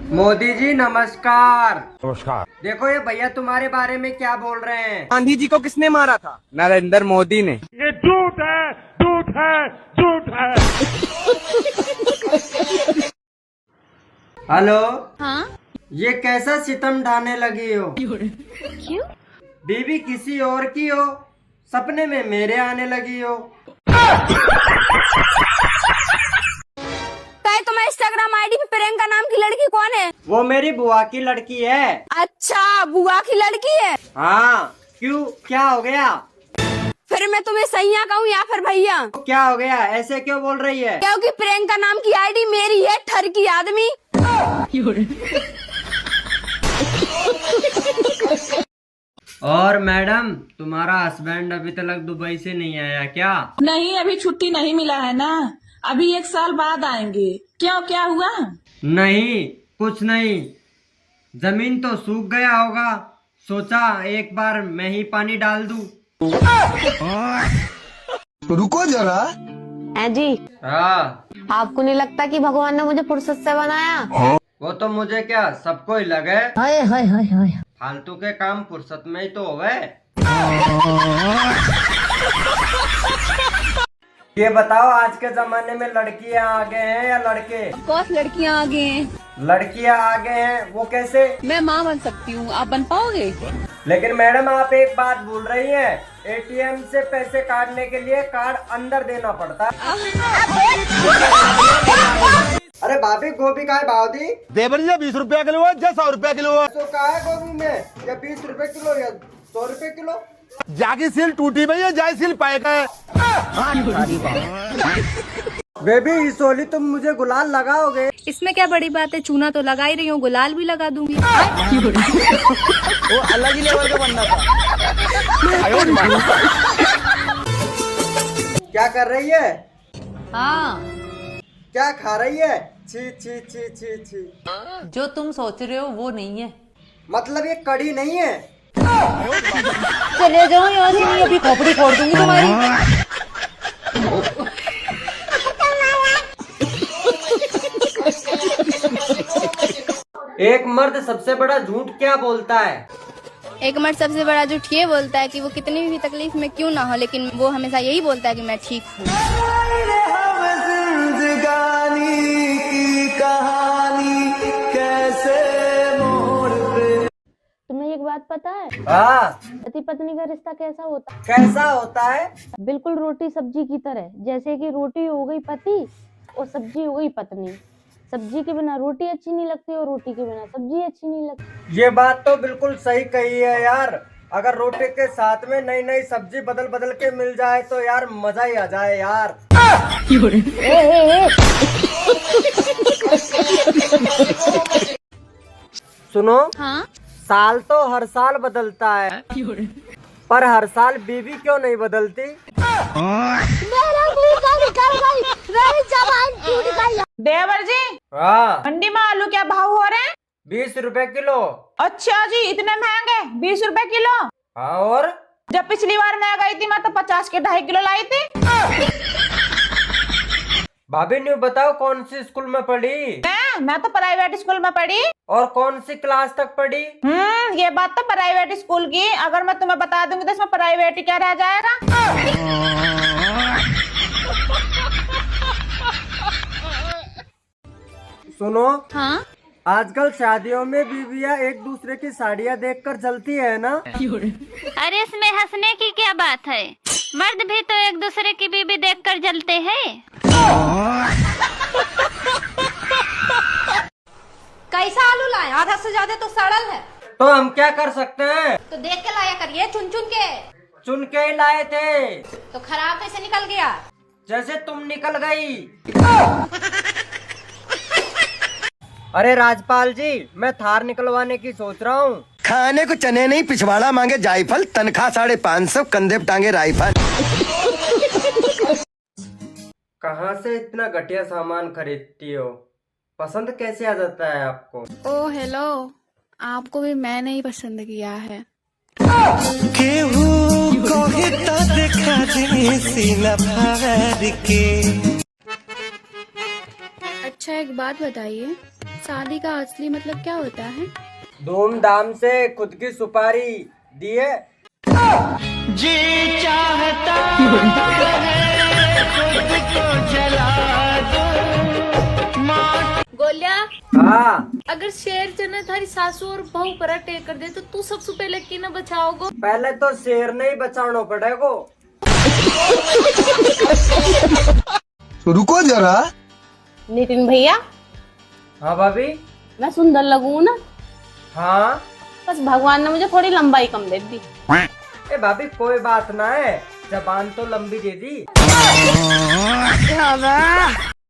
मोदी जी नमस्कार। नमस्कार। देखो ये भैया तुम्हारे बारे में क्या बोल रहे हैं। गांधी जी को किसने मारा था? नरेंद्र मोदी ने। ये झूठ है, झूठ है, झूठ है। हेलो। हाँ? ये कैसा सितम ढाने लगी हो? क्यों? बीवी किसी और की हो, सपने में मेरे आने लगी हो। तुम्हारे इंस्टाग्राम आईडी पे प्रियंका नाम की लड़की कौन है? वो मेरी बुआ की लड़की है। अच्छा, बुआ की लड़की है। हाँ, क्यों, क्या हो गया? फिर मैं तुम्हें सैया कहूँ या फिर भैया? क्या हो गया, ऐसे क्यों बोल रही है? क्योंकि प्रियंका नाम की आईडी मेरी है, ठरकी आदमी। और मैडम, तुम्हारा हस्बैंड अभी तक दुबई से नहीं आया क्या? नहीं, अभी छुट्टी नहीं मिला है ना, अभी 1 साल बाद आएंगे। क्यों, क्या हुआ? नहीं, कुछ नहीं, जमीन तो सूख गया होगा, सोचा एक बार मैं ही पानी डाल दूं। रुको जरा। जी, हाँ, आपको नहीं लगता कि भगवान ने मुझे फुर्सत से बनाया? वो तो मुझे क्या, सबको ही लगे। हाय हाय हाय हाय। फालतू के काम फुर्सत में ही तो होवे। ये बताओ, आज के जमाने में लड़कियां आगे हैं या लड़के? कौन लड़कियां आगे हैं? लड़कियां आगे हैं, वो कैसे? मैं माँ बन सकती हूँ, आप बन पाओगे? लेकिन मैडम, आप एक बात भूल रही हैं, एटीएम से पैसे काटने के लिए कार्ड अंदर देना पड़ता है। अरे भाभी, गोभी का भाव दी? देवर जी 20 रुपया किलो है, 100 रुपया किलो है। तो का है गोभी में, या 20 रुपए किलो या 100 रुपए किलो? जाकी सील टूटी भैया, जाय सील पाएगा है। बेबी, इस होली तुम मुझे गुलाल लगाओगे? इसमें क्या बड़ी बात है, चूना तो लगा ही रही हूँ, गुलाल भी लगा दूंगी। वो अलग ही लेवल का बनना था। क्या कर रही है? हाँ, क्या खा रही है? छी छी छी छी छी। जो तुम सोच रहे हो वो नहीं है। मतलब ये कड़ी नहीं है? चले जाओ यहाँ से, नहीं अभी खोपड़ी फोड़ दूंगी तुम्हारी। एक मर्द सबसे बड़ा झूठ क्या बोलता है? एक मर्द सबसे बड़ा झूठ ये बोलता है कि वो कितनी भी तकलीफ में क्यों ना हो, लेकिन वो हमेशा यही बोलता है कि मैं ठीक हूँ। तुम्हें एक बात पता है? हाँ, पति पत्नी का रिश्ता कैसा होता है? कैसा होता है? बिल्कुल रोटी सब्जी की तरह। जैसे कि रोटी हो गई पति और सब्जी हो गई पत्नी। सब्जी के बिना रोटी अच्छी नहीं लगती और रोटी के बिना सब्जी अच्छी नहीं लगती। ये बात तो बिल्कुल सही कही है यार। अगर रोटी के साथ में नई नई सब्जी बदल बदल के मिल जाए तो यार मजा ही आ जाए यार। सुनो, हाँ? साल तो हर साल बदलता है, पर हर साल बीवी क्यों नहीं बदलती? देवर जी, हाँ, मंडी में आलू क्या भाव हो रहे हैं? 20 रुपए किलो। अच्छा जी, इतने महंगे? 20 रुपए किलो? हाँ, और जब पिछली बार मैं गई थी, मैं तो 50 के 2.5 किलो लाई थी। भाभी ने बताओ, कौन सी स्कूल में पढ़ी? मैं तो प्राइवेट स्कूल में पढ़ी। और कौन सी क्लास तक पढ़ी? ये बात तो प्राइवेट स्कूल की। अगर मैं तुम्हें बता दूंगी तो इसमें प्राइवेट ही क्या रह जाएगा। सुनो, हाँ? आजकल शादियों में बीवियां एक दूसरे की साड़ियाँ देखकर जलती है ना? अरे इसमें हंसने की क्या बात है, मर्द भी तो एक दूसरे की बीबी देखकर जलते हैं। कैसा आलू लाए? आधा से ज्यादा तो सड़ल है। तो हम क्या कर सकते हैं? तो देख के लाया करिए, चुन चुन के। चुन के ही लाए थे। तो खराब कैसे निकल गया? जैसे तुम निकल गई। अरे राजपाल जी, मैं थार निकलवाने की सोच रहा हूँ। खाने को चने नहीं, पिछवाड़ा मांगे जायफल, तनख्वाह 550, कंधे पे टांगे राइफल। कहाँ से इतना घटिया सामान खरीदती हो? पसंद कैसे आ जाता है आपको? ओ हेलो, आपको भी मैंने ही पसंद किया है। अच्छा एक बात बताइए, शादी का असली मतलब क्या होता है? धूमधाम से खुद की सुपारी दिए। गोलिया, हाँ, अगर शेर चने थारी सासू और बहू पर अटैक कर दे तो तू सबसे पहले की न बचाओगो? पहले तो शेर नहीं बचाना पड़ेगा। रुको जरा। नितिन भैया, हाँ भाभी। मैं सुंदर लगूं ना? हाँ। बस भगवान ने मुझे थोड़ी लंबाई कम दे दी। ए भाभी कोई बात ना है, जबान तो लंबी दे दी।